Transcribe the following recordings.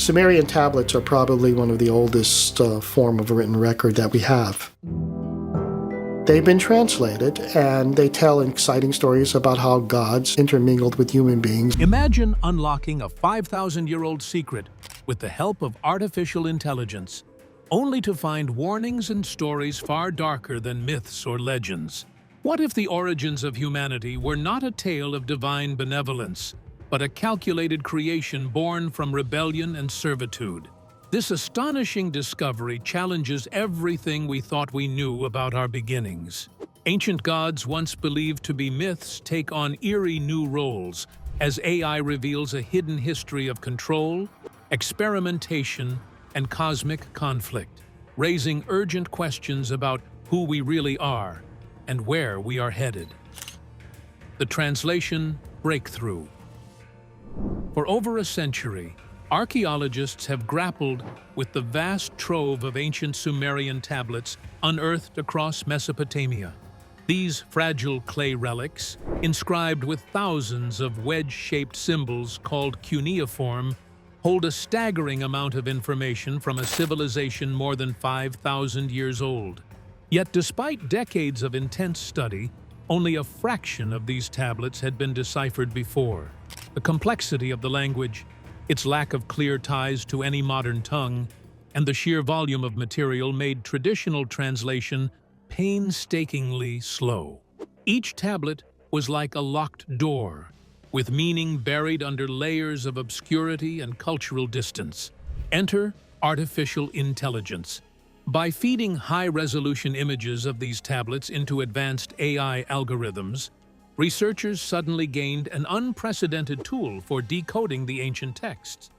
Sumerian tablets are probably one of the oldest form of a written record that we have. They've been translated, and they tell exciting stories about how gods intermingled with human beings. Imagine unlocking a 5,000-year-old secret with the help of artificial intelligence, only to find warnings and stories far darker than myths or legends. What if the origins of humanity were not a tale of divine benevolence, but a calculated creation born from rebellion and servitude? This astonishing discovery challenges everything we thought we knew about our beginnings. Ancient gods once believed to be myths take on eerie new roles as AI reveals a hidden history of control, experimentation, and cosmic conflict, raising urgent questions about who we really are and where we are headed. The translation breakthrough. For over a century, archaeologists have grappled with the vast trove of ancient Sumerian tablets unearthed across Mesopotamia. These fragile clay relics, inscribed with thousands of wedge-shaped symbols called cuneiform, hold a staggering amount of information from a civilization more than 5,000 years old. Yet despite decades of intense study, only a fraction of these tablets had been deciphered before. The complexity of the language, its lack of clear ties to any modern tongue, and the sheer volume of material made traditional translation painstakingly slow. Each tablet was like a locked door, with meaning buried under layers of obscurity and cultural distance. Enter artificial intelligence. By feeding high-resolution images of these tablets into advanced AI algorithms, researchers suddenly gained an unprecedented tool for decoding the ancient texts.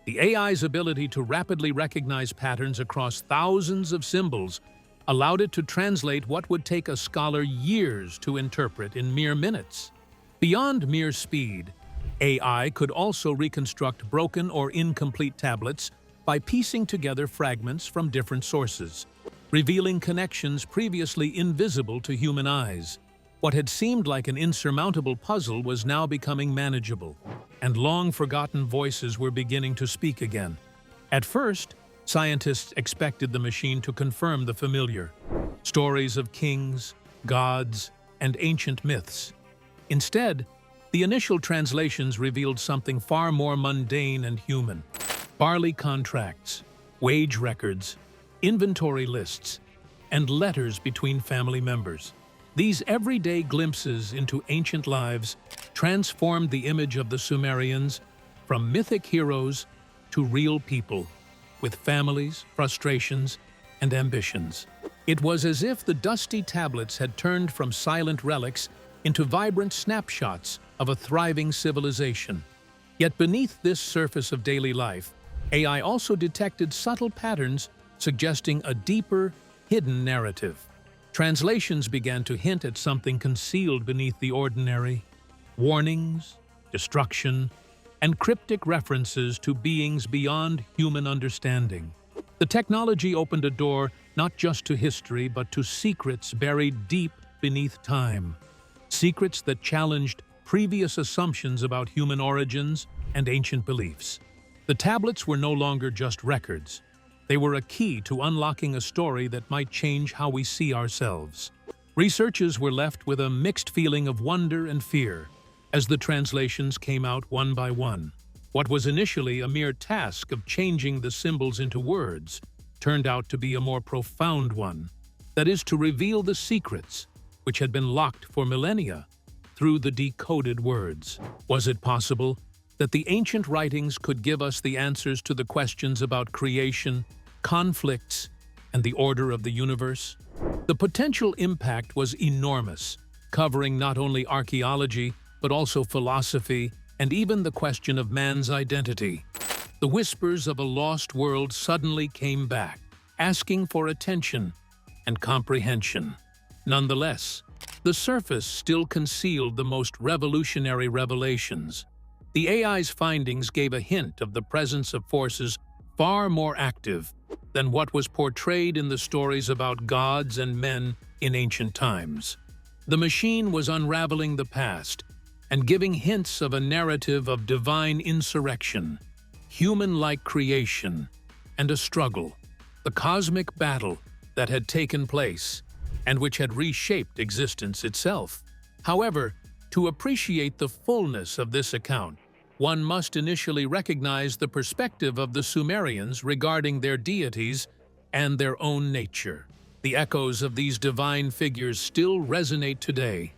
The AI's ability to rapidly recognize patterns across thousands of symbols allowed it to translate what would take a scholar years to interpret in mere minutes. Beyond mere speed, AI could also reconstruct broken or incomplete tablets by piecing together fragments from different sources, revealing connections previously invisible to human eyes. What had seemed like an insurmountable puzzle was now becoming manageable, and long-forgotten voices were beginning to speak again. At first, scientists expected the machine to confirm the familiar, stories of kings, gods, and ancient myths. Instead, the initial translations revealed something far more mundane and human. Barley contracts, wage records, inventory lists, and letters between family members. These everyday glimpses into ancient lives transformed the image of the Sumerians from mythic heroes to real people, with families, frustrations, and ambitions. It was as if the dusty tablets had turned from silent relics into vibrant snapshots of a thriving civilization. Yet beneath this surface of daily life, AI also detected subtle patterns suggesting a deeper, hidden narrative. Translations began to hint at something concealed beneath the ordinary: warnings, destruction, and cryptic references to beings beyond human understanding. The technology opened a door not just to history, but to secrets buried deep beneath time. Secrets that challenged previous assumptions about human origins and ancient beliefs. The tablets were no longer just records. They were a key to unlocking a story that might change how we see ourselves. Researchers were left with a mixed feeling of wonder and fear as the translations came out one by one. What was initially a mere task of changing the symbols into words turned out to be a more profound one, that is, to reveal the secrets which had been locked for millennia through the decoded words. Was it possible that the ancient writings could give us the answers to the questions about creation, conflicts, and the order of the universe? The potential impact was enormous, covering not only archaeology, but also philosophy and even the question of man's identity. The whispers of a lost world suddenly came back, asking for attention and comprehension. Nonetheless, the surface still concealed the most revolutionary revelations. The AI's findings gave a hint of the presence of forces far more active than what was portrayed in the stories about gods and men in ancient times. The machine was unraveling the past and giving hints of a narrative of divine insurrection. human-like creation, and a struggle, the cosmic battle that had taken place and which had reshaped existence itself. However, to appreciate the fullness of this account, one must initially recognize the perspective of the Sumerians regarding their deities and their own nature. The echoes of these divine figures still resonate today,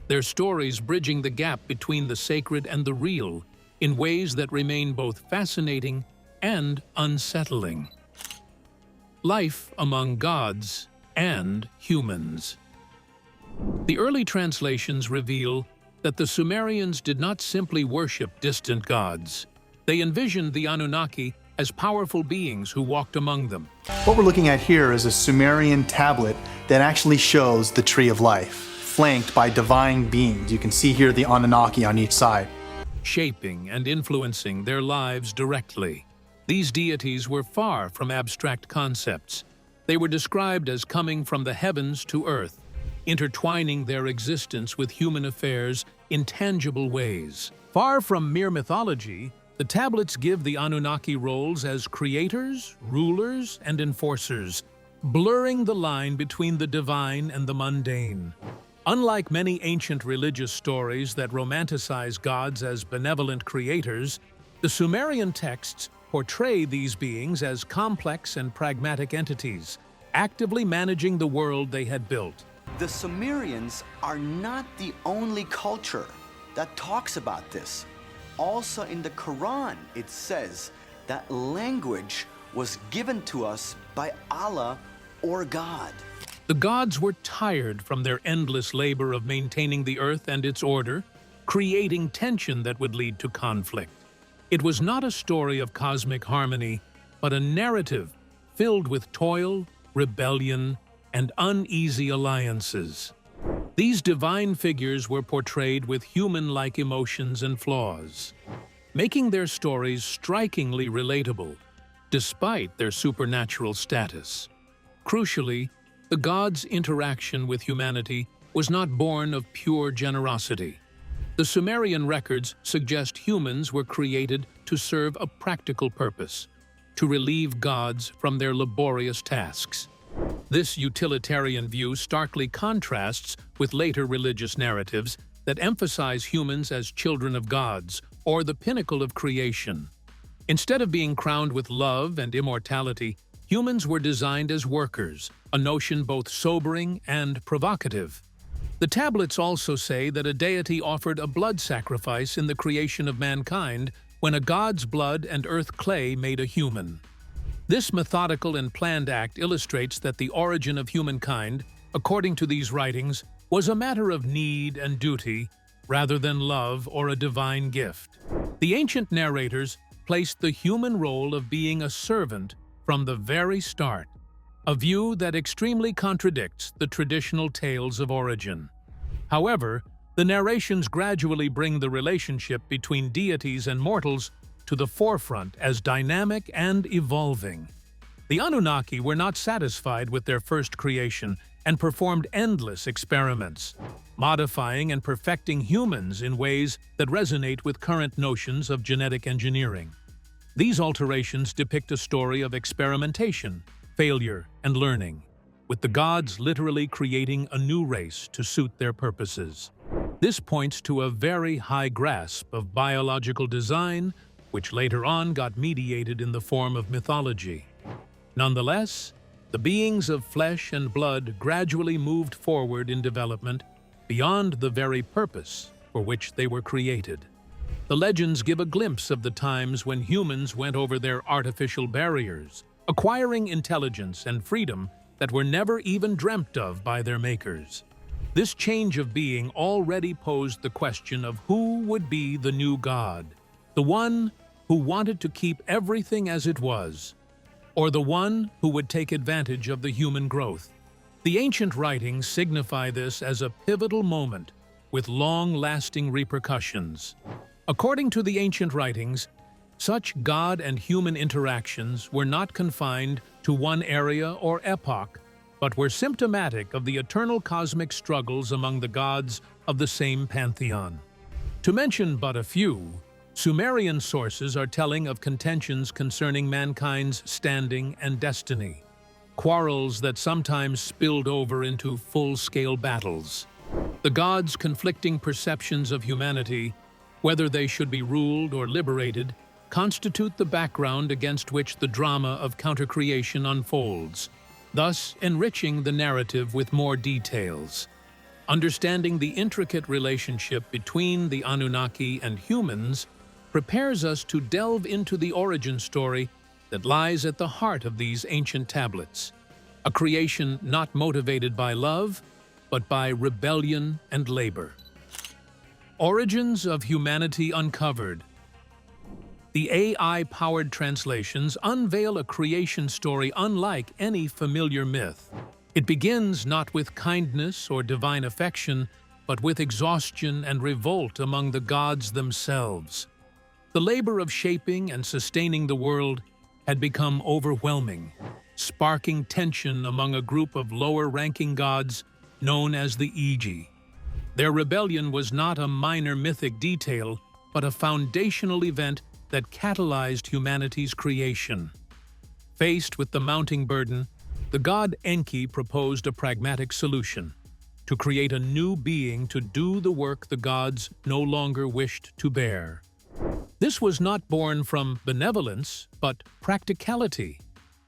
their stories bridging the gap between the sacred and the real in ways that remain both fascinating and unsettling. Life among gods and humans. The early translations reveal that the Sumerians did not simply worship distant gods. They envisioned the Anunnaki as powerful beings who walked among them. What we're looking at here is a Sumerian tablet that actually shows the Tree of Life, flanked by divine beings. You can see here the Anunnaki on each side, Shaping and influencing their lives directly. These deities were far from abstract concepts. They were described as coming from the heavens to earth, intertwining their existence with human affairs in tangible ways. Far from mere mythology, the tablets give the Anunnaki roles as creators, rulers, and enforcers, blurring the line between the divine and the mundane. Unlike many ancient religious stories that romanticize gods as benevolent creators, the Sumerian texts portray these beings as complex and pragmatic entities, actively managing the world they had built. The Sumerians are not the only culture that talks about this. Also in the Quran, it says that language was given to us by Allah or God. The gods were tired from their endless labor of maintaining the earth and its order, creating tension that would lead to conflict. It was not a story of cosmic harmony, but a narrative filled with toil, rebellion, and uneasy alliances. These divine figures were portrayed with human-like emotions and flaws, making their stories strikingly relatable, despite their supernatural status. Crucially, the gods' interaction with humanity was not born of pure generosity. The Sumerian records suggest humans were created to serve a practical purpose, to relieve gods from their laborious tasks. This utilitarian view starkly contrasts with later religious narratives that emphasize humans as children of gods or the pinnacle of creation. Instead of being crowned with love and immortality, humans were designed as workers, a notion both sobering and provocative. The tablets also say that a deity offered a blood sacrifice in the creation of mankind when a god's blood and earth clay made a human. This methodical and planned act illustrates that the origin of humankind, according to these writings, was a matter of need and duty rather than love or a divine gift. The ancient narrators placed the human role of being a servant from the very start, a view that extremely contradicts the traditional tales of origin. However, the narrations gradually bring the relationship between deities and mortals to the forefront as dynamic and evolving. The Anunnaki were not satisfied with their first creation and performed endless experiments, modifying and perfecting humans in ways that resonate with current notions of genetic engineering. These alterations depict a story of experimentation, failure, and learning, with the gods literally creating a new race to suit their purposes. This points to a very high grasp of biological design, which later on got mediated in the form of mythology. Nonetheless, the beings of flesh and blood gradually moved forward in development beyond the very purpose for which they were created. The legends give a glimpse of the times when humans went over their artificial barriers, acquiring intelligence and freedom that were never even dreamt of by their makers. This change of being already posed the question of who would be the new god, the one who wanted to keep everything as it was, or the one who would take advantage of the human growth. The ancient writings signify this as a pivotal moment with long-lasting repercussions. According to the ancient writings, such God and human interactions were not confined to one area or epoch, but were symptomatic of the eternal cosmic struggles among the gods of the same pantheon. To mention but a few, Sumerian sources are telling of contentions concerning mankind's standing and destiny, quarrels that sometimes spilled over into full-scale battles. The gods' conflicting perceptions of humanity, whether they should be ruled or liberated, constitute the background against which the drama of counter-creation unfolds, thus enriching the narrative with more details. Understanding the intricate relationship between the Anunnaki and humans prepares us to delve into the origin story that lies at the heart of these ancient tablets, a creation not motivated by love, but by rebellion and labor. Origins of Humanity Uncovered. The AI-powered translations unveil a creation story unlike any familiar myth. It begins not with kindness or divine affection, but with exhaustion and revolt among the gods themselves. The labor of shaping and sustaining the world had become overwhelming, sparking tension among a group of lower-ranking gods known as the Eerie. Their rebellion was not a minor mythic detail, but a foundational event that catalyzed humanity's creation. Faced with the mounting burden, the god Enki proposed a pragmatic solution: to create a new being to do the work the gods no longer wished to bear. This was not born from benevolence, but practicality,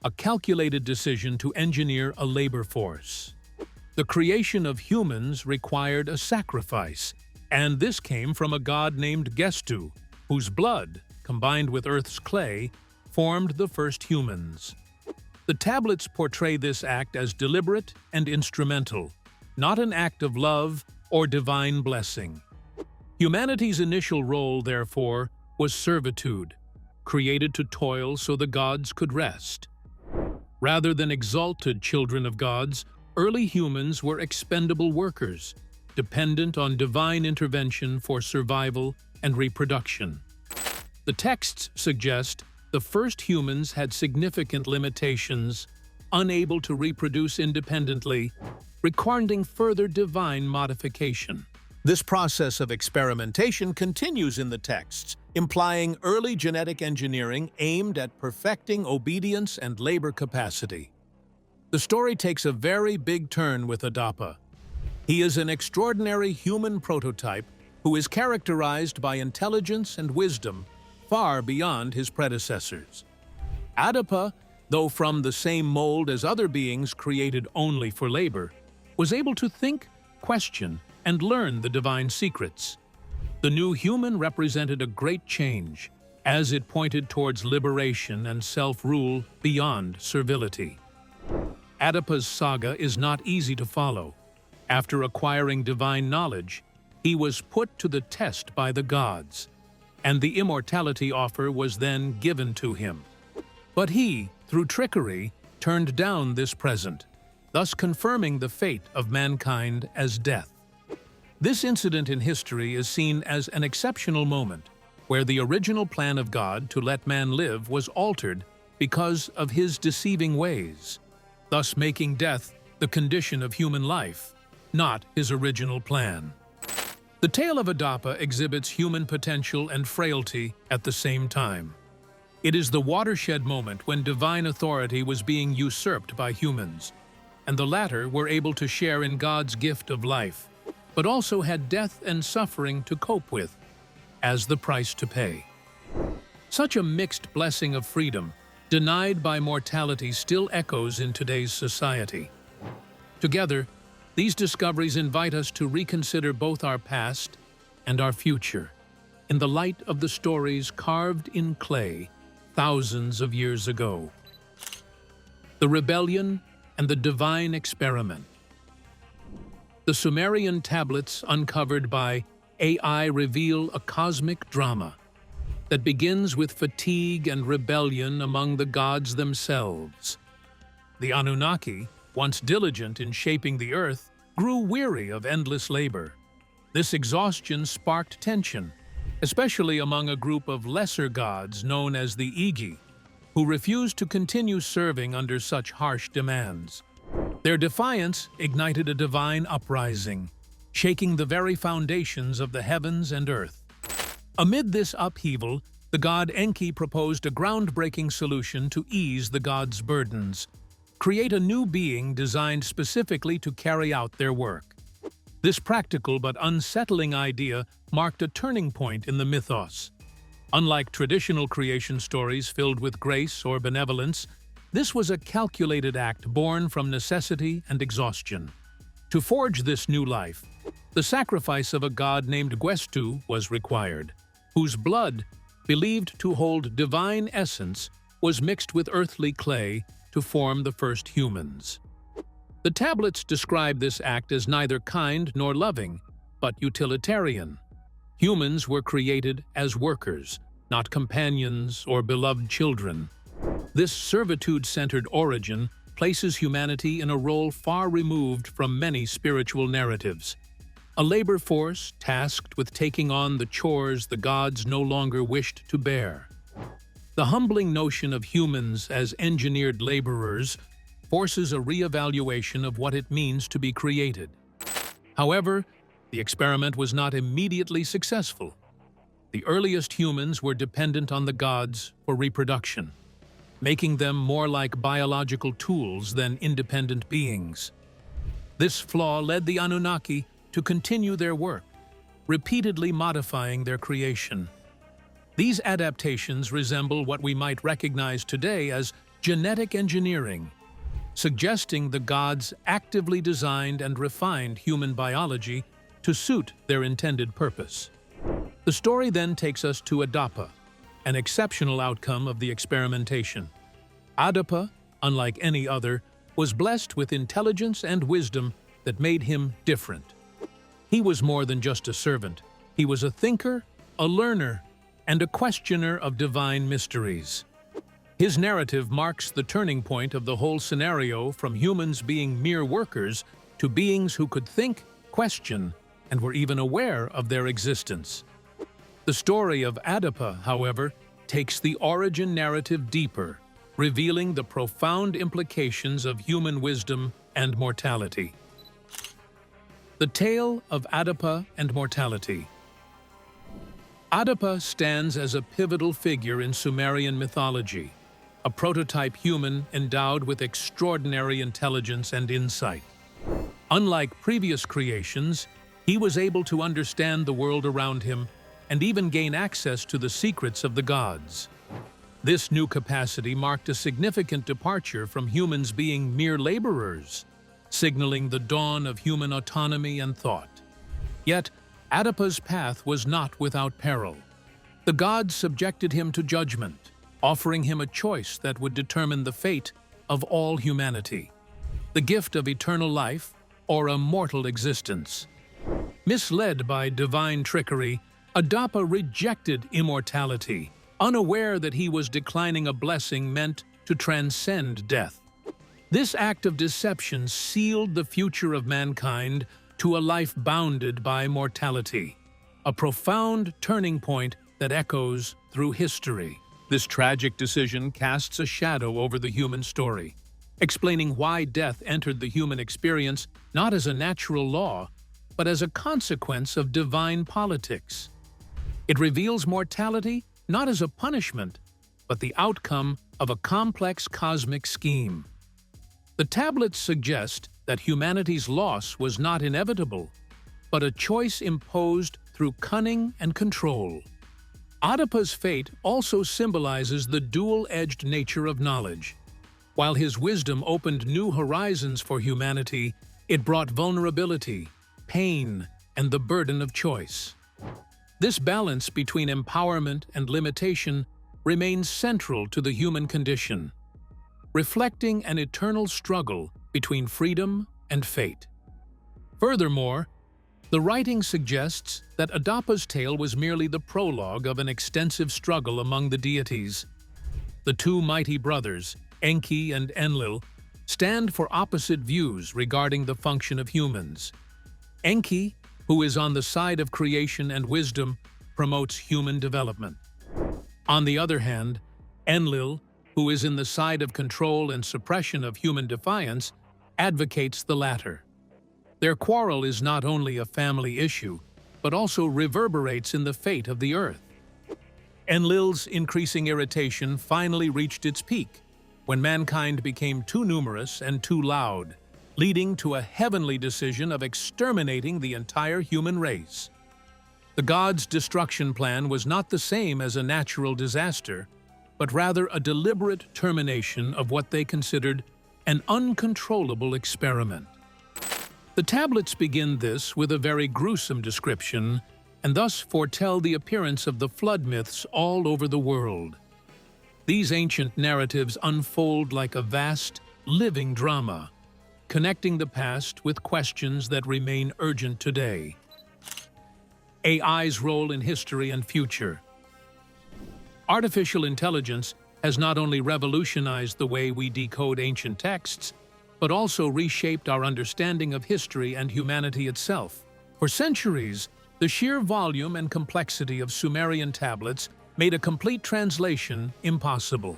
a calculated decision to engineer a labor force. The creation of humans required a sacrifice, and this came from a god named Gestu, whose blood, combined with Earth's clay, formed the first humans. The tablets portray this act as deliberate and instrumental, not an act of love or divine blessing. Humanity's initial role, therefore, was servitude, created to toil so the gods could rest. Rather than exalted children of gods, early humans were expendable workers, dependent on divine intervention for survival and reproduction. The texts suggest the first humans had significant limitations, unable to reproduce independently, requiring further divine modification. This process of experimentation continues in the texts, implying early genetic engineering aimed at perfecting obedience and labor capacity. The story takes a very big turn with Adapa. He is an extraordinary human prototype who is characterized by intelligence and wisdom far beyond his predecessors. Adapa, though from the same mold as other beings created only for labor, was able to think, question, and learn the divine secrets. The new human represented a great change, as it pointed towards liberation and self-rule beyond servility. Adapa's saga is not easy to follow. After acquiring divine knowledge, he was put to the test by the gods, and the immortality offer was then given to him. But he, through trickery, turned down this present, thus confirming the fate of mankind as death. This incident in history is seen as an exceptional moment, where the original plan of God to let man live was altered because of his deceiving ways, thus making death the condition of human life, not his original plan. The tale of Adapa exhibits human potential and frailty at the same time. It is the watershed moment when divine authority was being usurped by humans, and the latter were able to share in God's gift of life, but also had death and suffering to cope with, as the price to pay. Such a mixed blessing of freedom, denied by mortality, still echoes in today's society. Together, these discoveries invite us to reconsider both our past and our future, in the light of the stories carved in clay thousands of years ago. The rebellion and the divine experiment. The Sumerian tablets uncovered by AI reveal a cosmic drama that begins with fatigue and rebellion among the gods themselves. The Anunnaki, once diligent in shaping the earth, grew weary of endless labor. This exhaustion sparked tension, especially among a group of lesser gods known as the Eerie, who refused to continue serving under such harsh demands. Their defiance ignited a divine uprising, shaking the very foundations of the heavens and earth. Amid this upheaval, the god Enki proposed a groundbreaking solution to ease the gods' burdens: create a new being designed specifically to carry out their work. This practical but unsettling idea marked a turning point in the mythos. Unlike traditional creation stories filled with grace or benevolence, this was a calculated act born from necessity and exhaustion. To forge this new life, the sacrifice of a god named Gwestu was required, whose blood, believed to hold divine essence, was mixed with earthly clay to form the first humans. The tablets describe this act as neither kind nor loving, but utilitarian. Humans were created as workers, not companions or beloved children. This servitude-centered origin places humanity in a role far removed from many spiritual narratives. A labor force tasked with taking on the chores the gods no longer wished to bear. The humbling notion of humans as engineered laborers forces a re-evaluation of what it means to be created. However, the experiment was not immediately successful. The earliest humans were dependent on the gods for reproduction, making them more like biological tools than independent beings. This flaw led the Anunnaki to continue their work, repeatedly modifying their creation. These adaptations resemble what we might recognize today as genetic engineering, suggesting the gods actively designed and refined human biology to suit their intended purpose. The story then takes us to Adapa, an exceptional outcome of the experimentation. Adapa, unlike any other, was blessed with intelligence and wisdom that made him different. He was more than just a servant. He was a thinker, a learner, and a questioner of divine mysteries. His narrative marks the turning point of the whole scenario, from humans being mere workers to beings who could think, question, and were even aware of their existence. The story of Adapa, however, takes the origin narrative deeper, revealing the profound implications of human wisdom and mortality. The tale of Adapa and mortality. Adapa stands as a pivotal figure in Sumerian mythology, a prototype human endowed with extraordinary intelligence and insight. Unlike previous creations, he was able to understand the world around him and even gain access to the secrets of the gods. This new capacity marked a significant departure from humans being mere laborers, signaling the dawn of human autonomy and thought. Yet, Adapa's path was not without peril. The gods subjected him to judgment, offering him a choice that would determine the fate of all humanity: the gift of eternal life or a mortal existence. Misled by divine trickery, Adapa rejected immortality, unaware that he was declining a blessing meant to transcend death. This act of deception sealed the future of mankind to a life bounded by mortality, a profound turning point that echoes through history. This tragic decision casts a shadow over the human story, explaining why death entered the human experience not as a natural law, but as a consequence of divine politics. It reveals mortality not as a punishment, but the outcome of a complex cosmic scheme. The tablets suggest that humanity's loss was not inevitable, but a choice imposed through cunning and control. Adapa's fate also symbolizes the dual-edged nature of knowledge. While his wisdom opened new horizons for humanity, it brought vulnerability, pain, and the burden of choice. This balance between empowerment and limitation remains central to the human condition, reflecting an eternal struggle between freedom and fate. Furthermore, the writing suggests that Adapa's tale was merely the prologue of an extensive struggle among the deities. The two mighty brothers, Enki and Enlil, stand for opposite views regarding the function of humans. Enki, who is on the side of creation and wisdom, promotes human development. On the other hand, Enlil, who is in the side of control and suppression of human defiance, advocates the latter. Their quarrel is not only a family issue, but also reverberates in the fate of the Earth. Enlil's increasing irritation finally reached its peak when mankind became too numerous and too loud, leading to a heavenly decision of exterminating the entire human race. The gods' destruction plan was not the same as a natural disaster, but rather a deliberate termination of what they considered an uncontrollable experiment. The tablets begin this with a very gruesome description and thus foretell the appearance of the flood myths all over the world. These ancient narratives unfold like a vast, living drama, connecting the past with questions that remain urgent today. AI's role in history and future. Artificial intelligence has not only revolutionized the way we decode ancient texts, but also reshaped our understanding of history and humanity itself. For centuries, the sheer volume and complexity of Sumerian tablets made a complete translation impossible.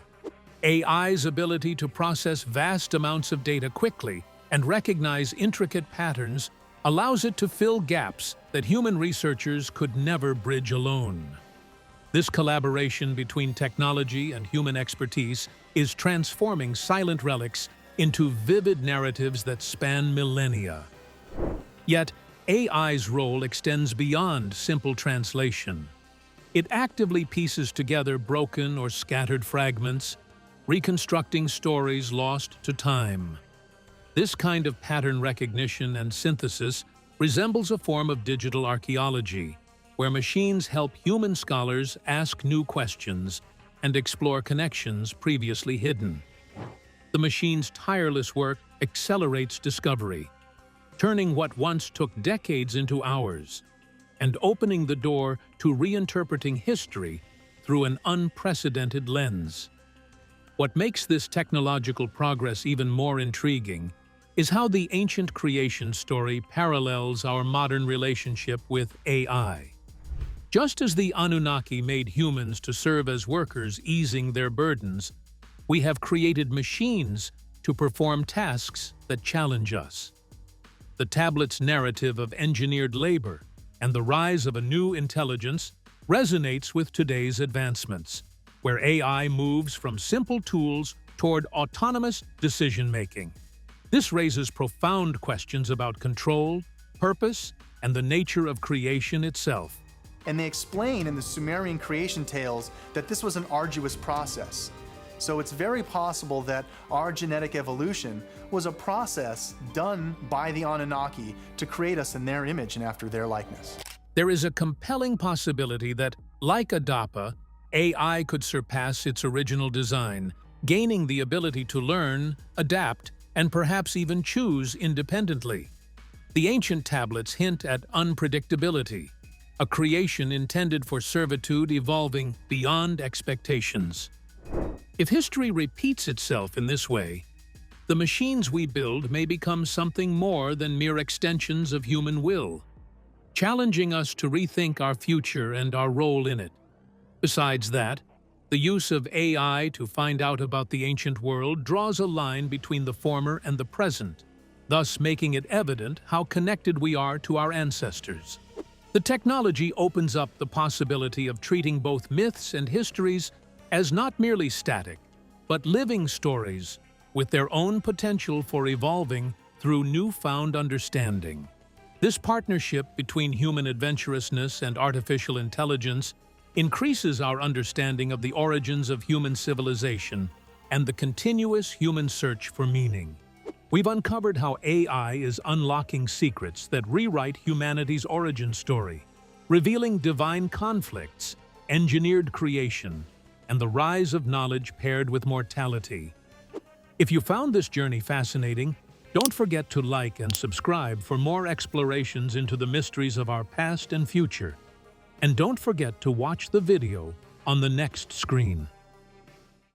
AI's ability to process vast amounts of data quickly and recognize intricate patterns allows it to fill gaps that human researchers could never bridge alone. This collaboration between technology and human expertise is transforming silent relics into vivid narratives that span millennia. Yet, AI's role extends beyond simple translation. It actively pieces together broken or scattered fragments, reconstructing stories lost to time. This kind of pattern recognition and synthesis resembles a form of digital archaeology, where machines help human scholars ask new questions and explore connections previously hidden. The machine's tireless work accelerates discovery, turning what once took decades into hours, and opening the door to reinterpreting history through an unprecedented lens. What makes this technological progress even more intriguing is how the ancient creation story parallels our modern relationship with AI. Just as the Anunnaki made humans to serve as workers easing their burdens, we have created machines to perform tasks that challenge us. The tablet's narrative of engineered labor and the rise of a new intelligence resonates with today's advancements, where AI moves from simple tools toward autonomous decision-making. This raises profound questions about control, purpose, and the nature of creation itself. And they explain in the Sumerian creation tales that this was an arduous process. So it's very possible that our genetic evolution was a process done by the Anunnaki to create us in their image and after their likeness. There is a compelling possibility that, like Adapa, AI could surpass its original design, gaining the ability to learn, adapt, and perhaps even choose independently. The ancient tablets hint at unpredictability, a creation intended for servitude evolving beyond expectations. If history repeats itself in this way, the machines we build may become something more than mere extensions of human will, challenging us to rethink our future and our role in it. Besides that, the use of AI to find out about the ancient world draws a line between the former and the present, thus making it evident how connected we are to our ancestors. The technology opens up the possibility of treating both myths and histories as not merely static, but living stories with their own potential for evolving through newfound understanding. This partnership between human adventurousness and artificial intelligence increases our understanding of the origins of human civilization and the continuous human search for meaning. We've uncovered how AI is unlocking secrets that rewrite humanity's origin story, revealing divine conflicts, engineered creation, and the rise of knowledge paired with mortality. If you found this journey fascinating, don't forget to like and subscribe for more explorations into the mysteries of our past and future. And don't forget to watch the video on the next screen.